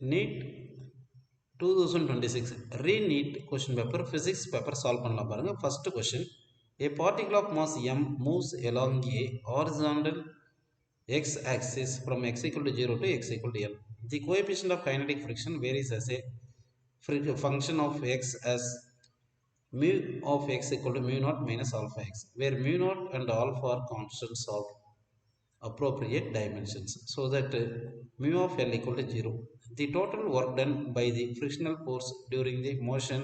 NEET 2026 re-NEET question paper physics paper solve பண்ணலாம் பாருங்க. First question, a particle of mass m moves along a horizontal x-axis from x equal to 0 to x equal to l. The coefficient of kinetic friction varies as a function of x as mu of x equal to mu naught minus alpha x, where mu naught and alpha are constants of appropriate dimensions, so that mu of L equal to 0. The total work done by the frictional force during the motion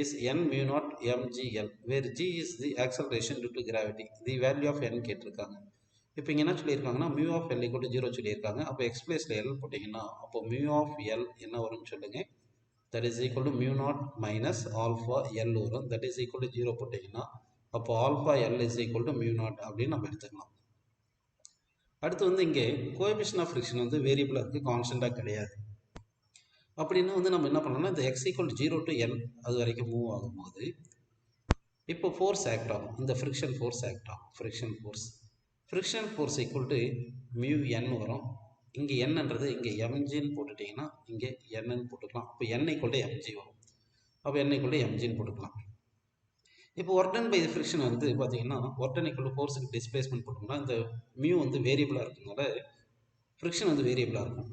is n mu naught mgl, where g is the acceleration due to gravity. The value of n கேட்டிருக்காங்க. இப்போ இங்கே என்ன சொல்லியிருக்காங்கன்னா mu of L equal to 0 சொல்லியிருக்காங்க. அப்போ x பிளேஸில் L போட்டிங்கன்னா அப்போ mu of L என்ன வரும்னு சொல்லுங்க. That is equal to mu naught minus alpha L வரும். That is equal to 0 போட்டிங்கன்னா அப்போ alpha L is equal to mu naught அப்படின்னு நம்ம எடுத்துக்கலாம். அடுத்து வந்து இங்கே கோஎஃபிஷியன்ட் ஆஃப் ஃப்ரிக்ஷன் வந்து வேரியபிளாக இருக்குது, கான்ஸ்டண்ட்டாக கிடையாது. அப்படின்னா வந்து நம்ம என்ன பண்ணோம்னா இந்த x ஈக்குவல் 0 to n அது வரைக்கும் மூவ் ஆகும்போது இப்போ ஃபோர்ஸ் ஆக்ட் ஆகும். இந்த ஃப்ரிக்ஷன் ஃபோர்ஸ் ஆக்ட் ஆகும். Friction force equal to mu N வரும். இங்கே என்னன்றது இங்கே எம்ஜின்னு போட்டுட்டிங்கன்னா இங்கே என்னன்னு போட்டுக்கலாம். இப்போ n ஈக்குவல் டு எம்ஜி வரும். அப்போ n ஈக்குவல் டு எம்ஜின்னு போட்டுக்கலாம். இப்போ ஒர்க் டன் பை ஃப்ரிக்ஷன் வந்து பார்த்தீங்கன்னா ஒர்க் டன் ஈக்குவல் டு ஃபோர்ஸுக்கு டிஸ்பிளேஸ்மெண்ட் போட்டோம்னா இந்த மியூ வந்து வேரியபிளாக இருக்கிறதுனால ஃப்ரிக்ஷன் வந்து வேரியபிளாக இருக்கும்.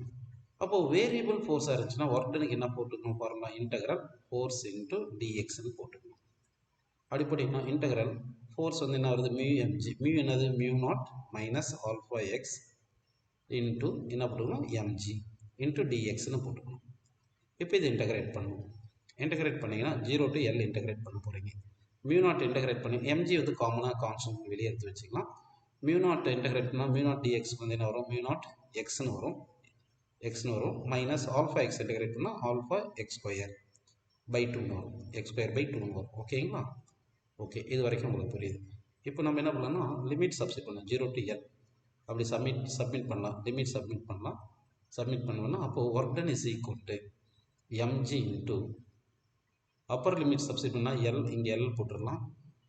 அப்போது வேரியபிள் ஃபோர்ஸாக இருந்துச்சுன்னா ஒர்க் டனுக்கு என்ன போட்டுக்கணும் ஃபார்முலா இன்டெக்ரல் ஃபோர்ஸ் இன்ட்டு டிஎக்ஸ்ன்னு போட்டுக்கணும். அடிப்படைனா இன்டெக்ரல் ஃபோர்ஸ் வந்து என்ன வருது மியூ எம்ஜி, மியூ என்னது mu naught minus alpha X into என்ன போட்டுக்கணும் எம்ஜி இன்ட்டு டிஎக்ஸ்ன்னு போட்டுக்கணும். இப்போ இது இன்டெகிரேட் பண்ணணும். இன்டெகிரேட் பண்ணிங்கன்னா 0 to L இன்டெகிரேட் பண்ண போகிறீங்க. மியூ நாட் இன்டெகிரேட் பண்ணி எம்ஜி வந்து காமனாக கான்ஸ்டன்ட் வெளியே எடுத்து வச்சுக்கலாம். மியூ நாட் இன்டெகிரேட் பண்ணால் மியூ நாட் டிஎக்ஸ் வந்து என்ன வரும் மியூ நாட் எக்ஸ்னு வரும் மைனஸ் ஆல்ஃபா எக்ஸ் இன்டெகிரேட் பண்ணால் ஆல்ஃபா எக்ஸ் ஸ்கொயர் பை 2ன்னு வரும், எக்ஸ் ஸ்கொயர் பை 2ன்னு வரும். ஓகேங்களா? ஓகே, இது வரைக்கும் உங்களுக்கு புரியுது. இப்போ நம்ம என்ன பண்ணலாம்னா லிமிட் சப்ஸ்டிட் பண்ணலாம் 0 to L அப்படி சப்மிட் பண்ணலாம். லிமிட் சப்மிட் பண்ணோம்னா அப்போது work done is equal to MG into upper limit substitute பண்ணால் எல், இங்கே எல் போட்டுடலாம்.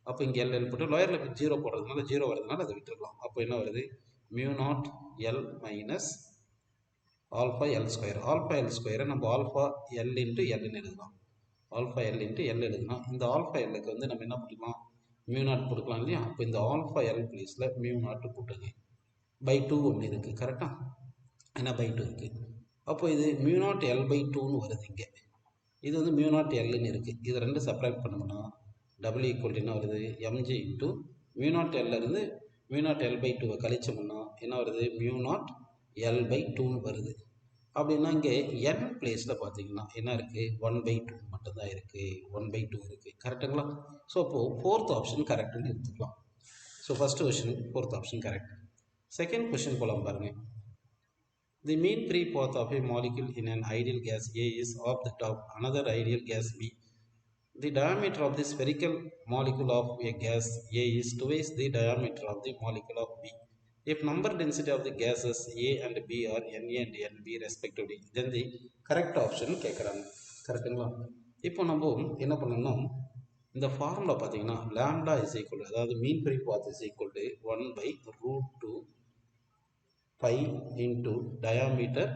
அப்போ இங்கே எல் போட்டு லோயர் லிமிட் 0 போடுறதுனால 0 வரதுனால அதை விட்டுடலாம். அப்போ என்ன வருது mu naught L minus alpha L square. Alpha L ஸ்கொயரை நம்ம ஆல்ஃபா எல் இன்ட்டு எல்னு எழுதலாம். ஆல்ஃபா எல் இன்ட்டு எல் எழுதலாம். இந்த ஆல்ஃபா எல்லுக்கு வந்து நம்ம என்ன பண்ணிக்கலாம் மியூ நாட் போட்டுக்கலாம் இல்லையா? அப்போ இந்த ஆல்ஃபா எல் பிளேஸில் மியூ நாட்டு போட்டுங்க. பை 2 ஒன்று இருக்குது கரெக்டாக, ஏன்னா பை 2 இருக்குது. அப்போ இது மியூ நாட் எல் பை 2ன்னு வருது. இங்கே இது வந்து மியூ நாட் எல்லுன்னு இருக்குது. இது ரெண்டு செப்பரேட் பண்ணோம்னா டபுள் ஈக்குவல் என்ன வருது எம்ஜி இன்ட்டு மியூ நாட் எல்லிருந்து மியூ நாட் எல் பை 2வை கழிச்சோம்னா என்ன வருது மியூ நாட் எல் பை 2ன்னு வருது. அப்படின்னா இங்கே n பிளேஸில் பார்த்தீங்கன்னா என்ன இருக்குது 1/2 மட்டும்தான் இருக்குது, 1/2 இருக்குது. கரெக்டுங்களா? ஸோ அப்போது ஃபோர்த் ஆப்ஷன் கரெக்டுன்னு எடுத்துக்கலாம். So first question fourth option correct. Second question போகலாம் பாருங்கள். The mean free path of a molecule in an ideal gas A is off the top another ideal gas B. The diameter of the spherical molecule of a gas A is twice the diameter of the molecule of B. If number density of the gases A and B are Na and Nb respectively, then the correct option கேட்குறாங்க. கரெக்டுங்களா? இப்போ நம்ம என்ன பண்ணணும், இந்த formula பார்த்தீங்கன்னா lambda is equal அதாவது mean free path is equal to 1/√2 by into diameter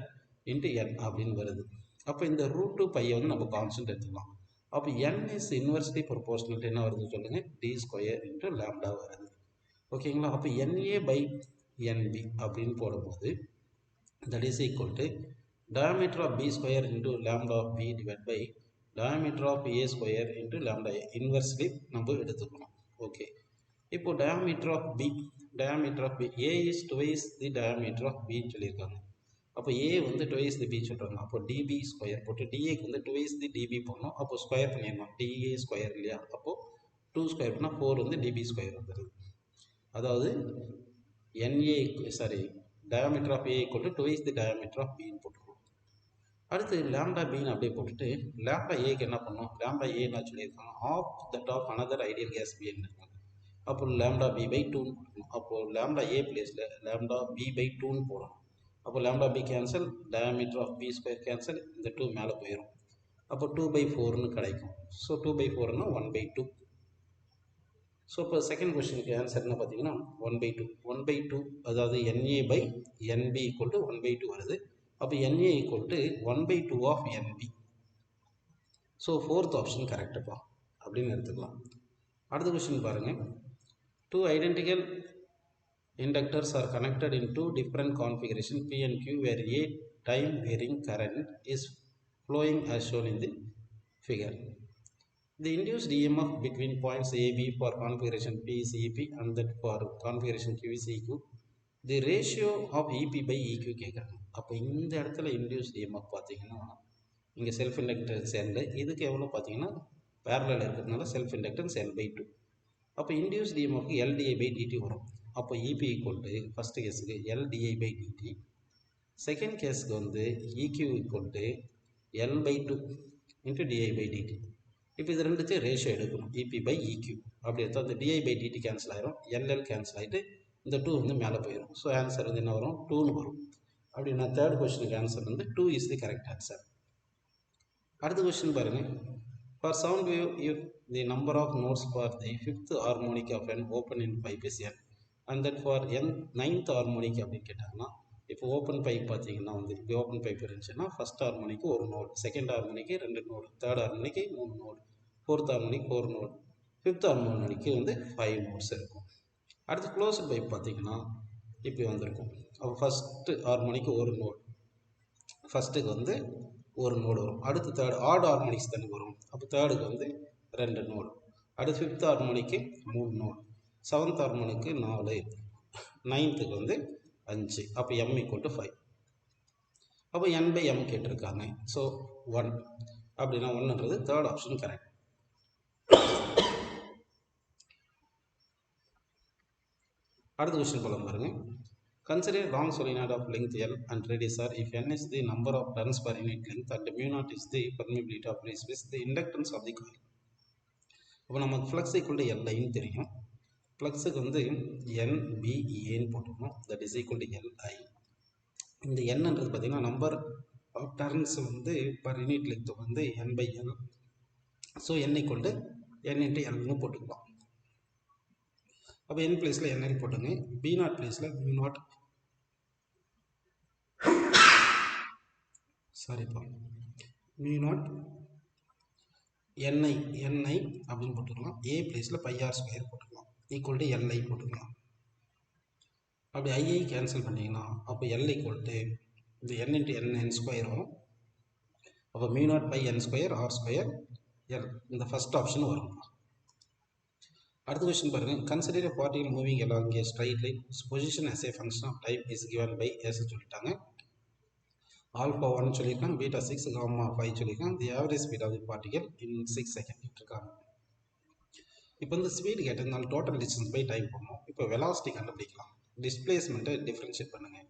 into N அப்படின்னு வருது. அப்போ இந்த √2 பையை வந்து நம்ம கான்ஸ்டன்ட் எடுத்துக்கலாம். அப்போ n இஸ் இன்வெர்ஸ்லி ப்ரொபோர்ஷனல் என்ன வருதுன்னு சொல்லுங்கள் டி ஸ்கொயர் இன்ட்டு லாம்டா வருது. ஓகேங்களா? அப்போ NA பை NB அப்படின்னு போடும்போது that is equal to diameter of B square into lambda of B divide by diameter of A square into lambda inversely நம்ம எடுத்துக்கணும். ஓகே, இப்போ diameter of B A is twice the diameter of B சொல்லியிருக்காங்க. அப்போ A வந்து twice தி B சொல்கிறாங்க. அப்போ DB square போட்டு DAக்கு வந்து டுவைஸ் தி DB போடணும். அப்போ ஸ்கொயர் பண்ணிடணும், DA ஸ்கொயர் இல்லையா? அப்போது 2 ஸ்கொயர் பண்ணால் 4 வந்து DB ஸ்கொயர் வந்துடுது. அதாவது diameter of A equal to twice the diameter of பின்னு போட்டுருவோம். அடுத்து லாம்டா பின்னு அப்படியே போட்டுட்டு லாம்டா ஏக்கு என்ன பண்ணோம், லாம்டா ஏ என்ன சொல்லியிருக்காங்க of that of another ideal gas பின்னு இருக்காங்க. அப்போ லாம்டா பி பை 2ன்னு போடணும். அப்போது லாம்டா ஏ பிளேஸில் லாம்டா பி பை 2ன்னு போடணும். அப்போ lambda B cancel, diameter of B square cancel, இந்த 2 மேலே போயிடும். அப்போ 2/4ன்னு கிடைக்கும். ஸோ 2/4ன்னா 1/2. ஸோ இப்போ செகண்ட் கொஸ்டினுக்கு ஆன்சர் என்ன பார்த்தீங்கன்னா 1/2 அதாவது NA by NB equal to 1/2 வருது. அப்போ NA equal to 1/2 of NB. So fourth option கரெக்டுப்பா அப்படின்னு எடுத்துக்கலாம். அடுத்த கொஸ்டின் பாருங்கள். 2 identical inductors are connected in 2 different configuration P and Q where a time varying current is flowing as shown in the figure. The induced EMF between points AB for configuration P is EP and that for configuration Q is EQ. The ratio of EP by EQ கேட்குறாங்க. அப்போ இந்த இடத்துல induced EMF பார்த்தீங்கன்னா இங்கே self inductance L, இதுக்கு எவ்வளோ பார்த்தீங்கன்னா parallel இருக்கிறதுனால செல்ஃப் இண்டக்டன்ஸ் L/2. அப்போ இன்டியூஸ்ட் EMFக்கு LdI/dt வரும். அப்போ EP ஈக்குவல் டு ஃபஸ்ட்டு கேஸுக்கு LdI/dt, செகண்ட் கேஸுக்கு வந்து EQ equal to L/2 into DI/dt. இப்போ இது ரெண்டுத்தையும் ரேஷியோ எடுக்கணும், EP/EQ. அப்படி எடுத்தால் அந்த DI/dt கேன்சல் ஆகிரும், LL கேன்சல் ஆகிட்டு இந்த 2 வந்து மேலே போயிடும். ஸோ ஆன்சர் வந்து என்ன வரும், 2ன்னு வரும். அப்படின்னா தேர்ட் கொஸ்டினுக்கு ஆன்சர் வந்து 2 இஸ் தி கரெக்ட் ஆன்சர். அடுத்த கொஸ்டின் பாருங்கள். For sound wave, if the number of notes for the fifth harmonic of an open end pipe is n, and that for ninth harmonic அப்படின்னு கேட்டாங்கன்னா, இப்போ open pipe பார்த்தீங்கன்னா வந்து இப்போ open pipe இருந்துச்சுன்னா first ஹார்மோனிக்கு ஒரு நோடு, செகண்ட் ஹார்மோனிக்கு 2 நோடு, தேர்ட் ஹார்மோனிக்கு 3 node, fourth harmonic 4 node, fifth ஹார்மோனிக்கு வந்து 5 நோட்ஸ் இருக்கும். அடுத்து க்ளோஸ்ட் பைப் பார்த்தீங்கன்னா இப்படி வந்திருக்கும். அப்போ ஃபஸ்ட்டு ஹார்மோனிக்கு ஒரு நோடு, ஃபஸ்ட்டுக்கு வந்து ஒரு நோடு வரும். அடுத்து தேர்ட் ஆட் ஹார்மோனிக்ஸ் தானே வரும். அப்போ தேர்டுக்கு வந்து 2 நோடு, அடுத்து ஃபிஃப்த் ஹார்மோனிக்கு 3 நோடு, செவன்த் ஹார்மோனிக்கு 4, நைன்த்துக்கு வந்து 5. அப்போ M ஈக்குவல் டு 5. அப்போ N/M கேட்டிருக்காங்க. ஸோ 1 அப்படின்னா 1ன்றது தேர்ட் ஆப்ஷன் கரெக்ட். அடுத்த கொஸ்டின் போல பாருங்க. Consider long solenoid of length L and radius R if N is the number of turns per unit length and mu0 is the permeability of least with the inductance of the coil. அப்போ நமக்கு flux equal to Liன்னு தெரியும். ஃப்ளக்ஸுக்கு வந்து NBEன்னு போட்டுக்கணும். That is equal to LI. இந்த Nன்றது பார்த்தீங்கன்னா number of turns வந்து பர் யூனிட் லென்த் வந்து N/L. So N equal to N into Lன்னு போட்டுக்கலாம். அப்போ N பிளேஸில் NL போட்டுங்க, B0 பிளேஸில் mu0, சாரிப்பா mu0 NI அப்படின்னு போட்டுக்கலாம். A பிளேஸில் πr² போட்டுக்கலாம், ஈக்குவல் டு LI போட்டுக்கலாம். அப்படி ஐஐ கேன்சல் பண்ணிங்கன்னா அப்போ L ஈக்குவல் டு இந்த N இன்ட்டு N² வரும். அப்போ mu0/N² R² L, இந்த ஃபஸ்ட் ஆப்ஷன் வரும். அடுத்த கொஸ்டின் பாருங்கள். Consider a particle moving along a straight line whose position as a function of time is given by S சொல்லிட்டாங்க. Alpha 1 சொல்லியிருக்காங்க, beta 6, gamma 5 சொல்லியிருக்காங்க. The average speed of the particle in 6 second இருக்காங்க. இப்போ இந்த speed கேட்டதுனால total distance by time போடணும். இப்போ velocity கண்டுபிடிக்கலாம். டிஸ்பிளேஸ்மெண்ட்டை டிஃப்ரென்ஷியேட் பண்ணுங்கள்.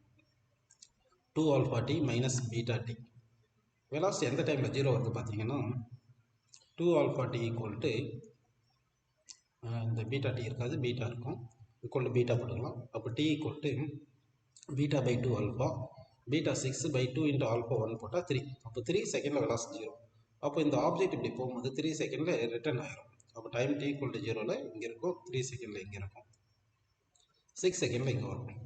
2 alpha T minus beta T. Velocity எந்த டைமில் 0 வருது பார்த்தீங்கன்னா 2 ஆல்ஃபா டி ஈக்குவல் டு இந்த பீட்டா டி இருக்காது, பீட்டா இருக்கும், ஈக்குவல் டு பீட்டா போட்டுக்கலாம். அப்போ டி ஈக்குவல் டு பீட்டா/2 ஆல்ஃபா, பீட்டா 6/2 இன்ட்டு ஆல்ஃபா 1 போட்டால் 3. அப்போ 3 செகண்டில் வெலாசிட்டி 0. அப்போ இந்த ஆப்ஜெக்ட் இப்படி போகும்போது 3 செகண்டில் ரிட்டர்ன் ஆயிரும். அப்போ டைம் டி ஈக்குவல் டு 0ல் இங்கே இருக்கும், 3 செகண்டில் இங்கே இருக்கும், 6 செகண்டில் இங்கே வரும்.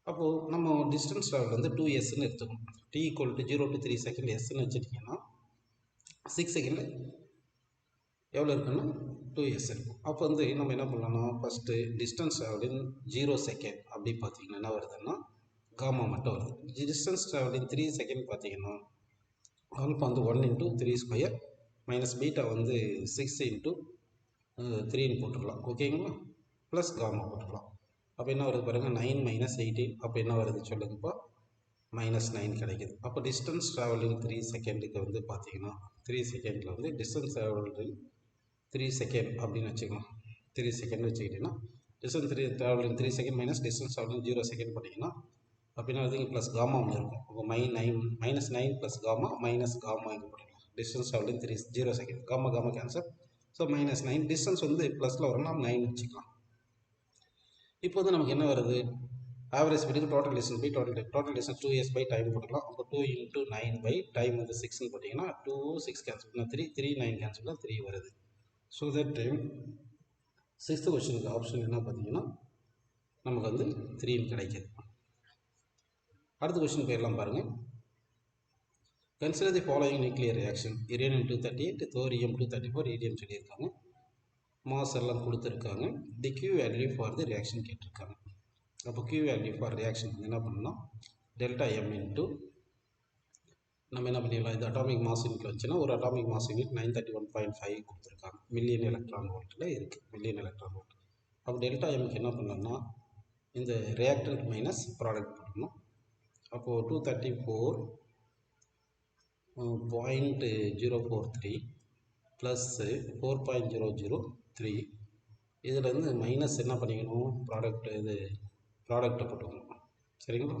அப்போது நம்ம டிஸ்டன்ஸ் ட்ராவல் வந்து 2s எடுத்துக்கணும். T equal to 0 to 3 second எஸ்ன்னு வச்சுட்டிங்கன்னா 6 செகண்டில் எவ்வளோ இருக்குன்னா 2s இருக்கும். அப்போ வந்து நம்ம என்ன பண்ணலாம்னா ஃபஸ்ட்டு டிஸ்டன்ஸ் ட்ராவலிங் 0 செகண்ட் அப்படி பார்த்தீங்கன்னா என்ன வருதுன்னா காமா மட்டும் வருது. டிஸ்டன்ஸ் ட்ராவலிங் 3 செகண்ட் பார்த்தீங்கன்னா ஆல்ஃபா வந்து 1 இன்ட்டு 3² மைனஸ் பீட்டா வந்து 6 இன்ட்டு 3ன்னு போட்டுக்கலாம். ஓகேங்களா, ப்ளஸ் காமா போட்டுக்கலாம். அப்போ என்ன வருது பாருங்கள், 9 மைனஸ் 18. அப்போ என்ன வருது சொல்லுங்கப்பா, -9 கிடைக்குது. அப்போ டிஸ்டன்ஸ் ட்ராவலிங் 3 செகண்டுக்கு வந்து பார்த்தீங்கன்னா 3 செகண்டில் வந்து டிஸ்டன்ஸ் ட்ராவலிங் 3 செகண்ட் அப்படின்னு வச்சுக்கலாம். 3 செகண்ட் வச்சுக்கிட்டிங்கன்னா distance travelling 3 second minus distance travelling 0 second பண்ணிங்கன்னா அப்படின்னா அதுக்கு ப்ளஸ் காமா ஒன்று இருக்கும். அப்போ -9 ப்ளஸ் காமா மைனஸ் காமா இங்கே போட்டுக்கலாம். Distance travelling 0 second, gamma cancel. So -9 distance வந்து ப்ளஸில் வரும்னா 9 வச்சுக்கலாம். இப்போ வந்து நமக்கு என்ன வருது, ஆவரேஜ் ஸ்பீடுக்கு total distance by total distance 2s by time போட்டுக்கலாம். அப்போ 2 இன்ட்டு 9 பை டைம் வந்து 6ன்னு போட்டிங்கன்னா 2 6 கேன்சல் பண்ணால் 3 9 கேன்சல் பண்ணால் 3 வருது. ஸோ தட் டைம் 6th கொஸ்டினுக்கு ஆப்ஷன் என்ன பார்த்தீங்கன்னா நமக்கு வந்து 3 கிடைக்கிது. அடுத்த கொஸ்டின் போயிடலாம் பாருங்கள். Consider the following nuclear reaction. Uranium 238, thorium 234, ஈடியம் சொல்லியிருக்காங்க. மாஸ் எல்லாம் கொடுத்துருக்காங்க. The Q value for the reaction கேட்டிருக்காங்க. அப்போ கியூ வேல்யூ ஃபார் ரியாக்ஷன் என்ன பண்ணணும், டெல்டா எம் இன்ட்டு நம்ம என்ன பண்ணிடலாம், இது அட்டாமிக் மாஸ் யூனிட்டில் வந்துச்சுன்னா ஒரு அட்டாமிக் மாஸ் யூனிட் 931.5 கொடுத்துருக்காங்க. மில்லியன் எலக்ட்ரான் வோல்ட்டில் இருக்குது, மில்லியன் எலக்ட்ரான் வோல்ட். அப்போ டெல்டா எம்க்கு என்ன பண்ணணும்னா இந்த ரியாக்டன்ட் மைனஸ் ப்ராடக்ட் பண்ணணும். அப்போது 234.043 ப்ளஸ் 4.003 இதிலேருந்து மைனஸ் என்ன பண்ணிக்கணும், ப்ராடக்ட் இது ப்ராடக்டை போட்டுக்கணும். சரிங்களா,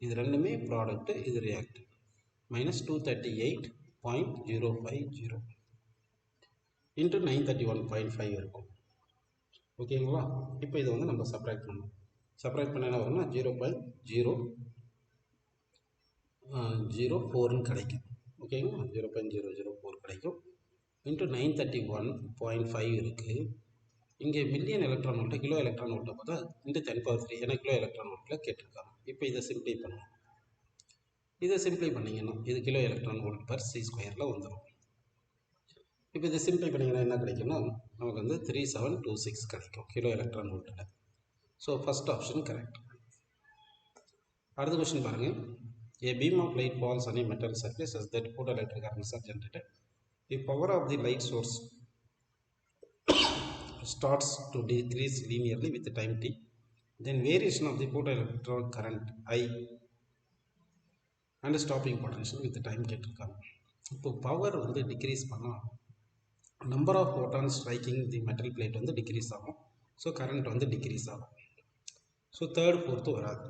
இது ரெண்டுமே ப்ராடக்ட்டு, இது ரியாக்ட். minus 238.050 into 931.5 இருக்கும். ஓகேங்களா, இப்போ இதை வந்து நம்ம சப்ராக்ட் பண்ணணும். சப்ராக்ட் பண்ண என்ன வரும்னா 0.004 கிடைக்கும். ஓகேங்களா, 0.004 கிடைக்கும். இன்ட்டு 931.5 இருக்குது. இங்கே million electron volt kilo electron வோல்ட்டை பார்த்தா இன்ட்டு 10⁻³ ஏன்னா கிலோ எலக்ட்ரான் வோல்ட்டில் கேட்டிருக்காங்க. இப்போ இதை சிம்ப்ளை பண்ணணும். இதை சிம்ப்ளை பண்ணிங்கன்னா இது kilo electron volt per C ஸ்கொயரில் வந்துடும். இப்போ இதை சிம்ப்ளை பண்ணிங்கன்னா என்ன கிடைக்கும்னா நமக்கு வந்து 3726 கிடைக்கும் கிலோ எலக்ட்ரான் வோல்ட்டில். So first option correct. அடுத்த கொஸ்டின் பாருங்கள். A beam of light falls on a metal surface as that photoelectric currents are generated. The power of the light source starts to decrease linearly with time t. Then variation of the photoelectric current I and stopping potential with time கேட்டிருக்காங்க. இப்போ power வந்து decrease பண்ணால் number of photons striking the metal plate வந்து decrease ஆகும். So current வந்து decrease ஆகும். So third fourth வராது.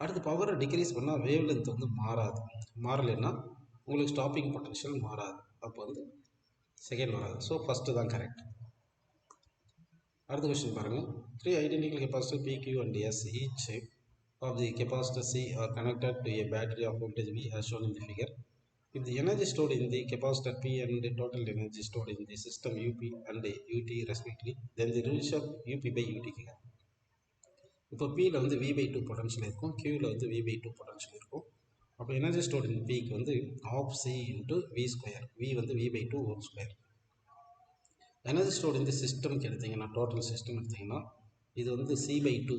அடுத்து பவரை டிக்ரீஸ் பண்ணால் வேவ் லென்த் வந்து மாறலைன்னா உங்களுக்கு ஸ்டாப்பிங் பொட்டன்ஷியல் மாறாது. அப்போ வந்து செகண்ட் வராது. ஸோ ஃபஸ்ட்டு தான் கரெக்ட். அடுத்த கொஸ்டின் பாருங்கள். 3 identical capacitors PQ and S each of the capacitor C are connected to a battery of voltage V as shown in the figure. If the energy stored in the capacitor P and the total energy stored in the system UP and UT respectively, then the ratio of UP by UT கேட்குறேன். இப்போ Pயில் வந்து V/2 potential இருக்கும், Qவில் வந்து V/2 potential இருக்கும். அப்போ energy stored in Pக்கு வந்து of C into V square, V வந்து V/2 whole square. Energy stored இந்த சிஸ்டம்க்கு எடுத்திங்கன்னா டோட்டல் சிஸ்டம் எடுத்திங்கன்னா இது வந்து C/2,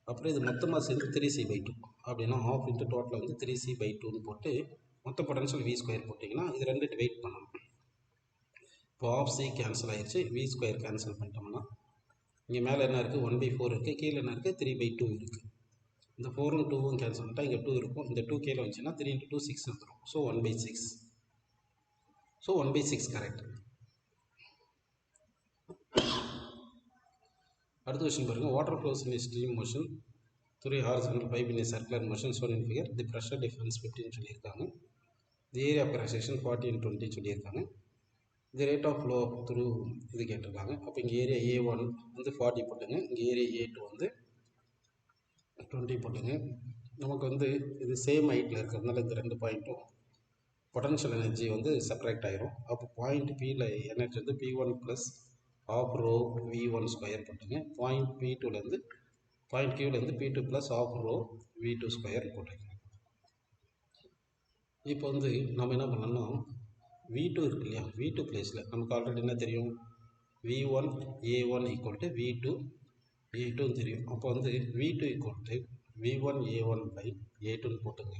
அப்புறம் இது மொத்தமாக சேர்ந்து 3C/2 அப்படின்னா ஆஃப் இன்ட்டு டோட்டல் வந்து 3C/2ன்னு போட்டு மொத்த பொட்டன்ஷியல் V ஸ்கொயர் போட்டிங்கன்னா இது ரெண்டு டிவைட் பண்ணணும். இப்போ ஆஃப் C கேன்சல் ஆகிடுச்சு, V ஸ்கொயர் கேன்சல் பண்ணிட்டோம்னா இங்கே மேலே என்ன இருக்குது 1/4 இருக்குது, கீழே என்ன இருக்குது 3/2 இருக்குது. இந்த 4ம் 2ம் கேன்சல் பண்ணிட்டா இங்கே 2 இருக்கும், இந்த 2 கீழே வந்துச்சுன்னா 3 × 2 6 வந்துடும். ஸோ 1/6. So 1/6 correct. அடுத்த கொஸ்டின் பாருங்கள். Water flows in stream motion through a horizontal pipe in a circular motion shown in figure. The pressure difference 15 சொல்லியிருக்காங்க. The area of cross section 40 and 20 சொல்லியிருக்காங்க. The rate of flow through இது கேட்டிருக்காங்க. அப்போ இங்கே area A1 வந்து 40 போட்டுங்க, இங்கே area A2 வந்து 20 போட்டுங்க. நமக்கு வந்து இது சேம் ஹைட்டில் இருக்கிறதுனால இந்த ரெண்டு பாயிண்ட்டும் பொட்டன்ஷியல் எனர்ஜி வந்து செப்பரேட் ஆகிரும். அப்போ பாயிண்ட் Pயில் எனர்ஜி வந்து P1 plus half rho V1 square போட்டுங்க. பாயிண்ட் P2லேருந்து பாயிண்ட் Qலேருந்து P2 plus half rho V2 square போட்டுங்க. இப்போ வந்து நம்ம என்ன பண்ணோம்னா V2 இருக்கு இல்லையா, V2 பிளேஸில் நமக்கு ஆல்ரெடி என்ன தெரியும், V1 A1 equal to V2 A2 தெரியும். அப்போ வந்து V2 equal to V1 A1 by A2ன்னு போட்டுங்க.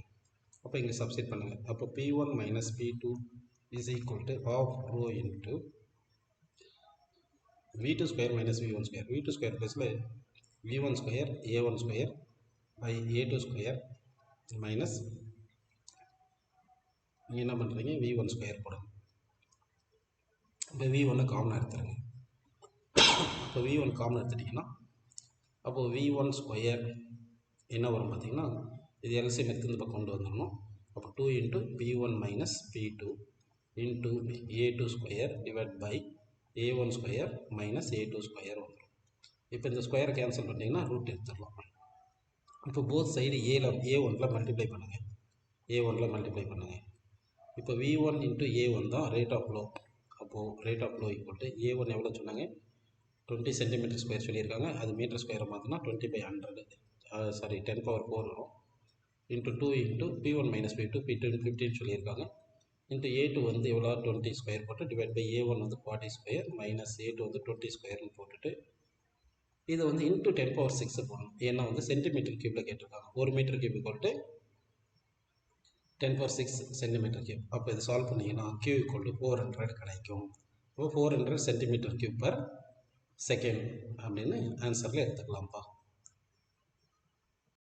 அப்போ இங்கே சப்ஸ்டிட் பண்ணுங்கள். அப்போ P1 minus P2 is equal to of rho into V2 square minus V1 square. V2 square ப்ளஸில் V1 square A1 square by A2 square minus நீங்கள் என்ன பண்ணுறீங்க V1 square போடுங்க. இப்போ V1 காமனாக எடுத்துருங்க. இப்போ V1 காமன் எடுத்துட்டிங்கன்னா அப்போது V1 ஸ்கொயர் என்ன வரும் பார்த்தீங்கன்னா இது எல்சிஎம் எடுத்து இந்த பக்கம் கொண்டு வந்துடணும். அப்போ 2 into P1 minus P2 into A2 square divide by A1 square minus A2 square வந்துடும். இப்போ இந்த ஸ்கொயரை கேன்சல் பண்ணிங்கன்னா ரூட் எடுத்துடலாம். இப்போ போத் சைடு A1ல் மல்டிப்ளை பண்ணுங்கள், A1ல் மல்டிப்ளை பண்ணுங்கள். இப்போ V1 இன்ட்டு A1 தான் ரேட் ஆஃப் ஃப்ளோ. அப்போது rate of flow equal to A1 எவ்வளோ சொன்னாங்க 20 சென்டிமீட்டர் ஸ்கொயர் சொல்லியிருக்காங்க, அது மீட்டர் ஸ்கொயரை மாற்றினா 20/100 சாரி 10 பவர் 4 வரும். Into 2 into P1 minus P2 P2 15 சொல்லியிருக்காங்க. இன்ட்டு A2 வந்து எவ்வளோ 20 ஸ்கொயர் போட்டு டிவைட் பை A1 வந்து 40 ஸ்கொயர் மைனஸ் A2 வந்து 20 ஸ்கொயர்னு போட்டுட்டு இதை வந்து இன்ட்டு 10 பவர் 6 போடணும். ஏன்னா வந்து சென்டிமீட்டர் கியூப்பில் கேட்டிருக்காங்க. 1 மீட்டர் கியூப் போட்டு 10 பவர் 6 சென்டிமீட்டர் கியூப். அப்போ இதை சால்வ் பண்ணிங்கன்னா Q = 400 கிடைக்கும். இப்போ 400 சென்டிமீட்டர் கியூப் பர் செகண்ட் அப்படின்னு ஆன்சரில் எடுத்துக்கலாம்ப்பா.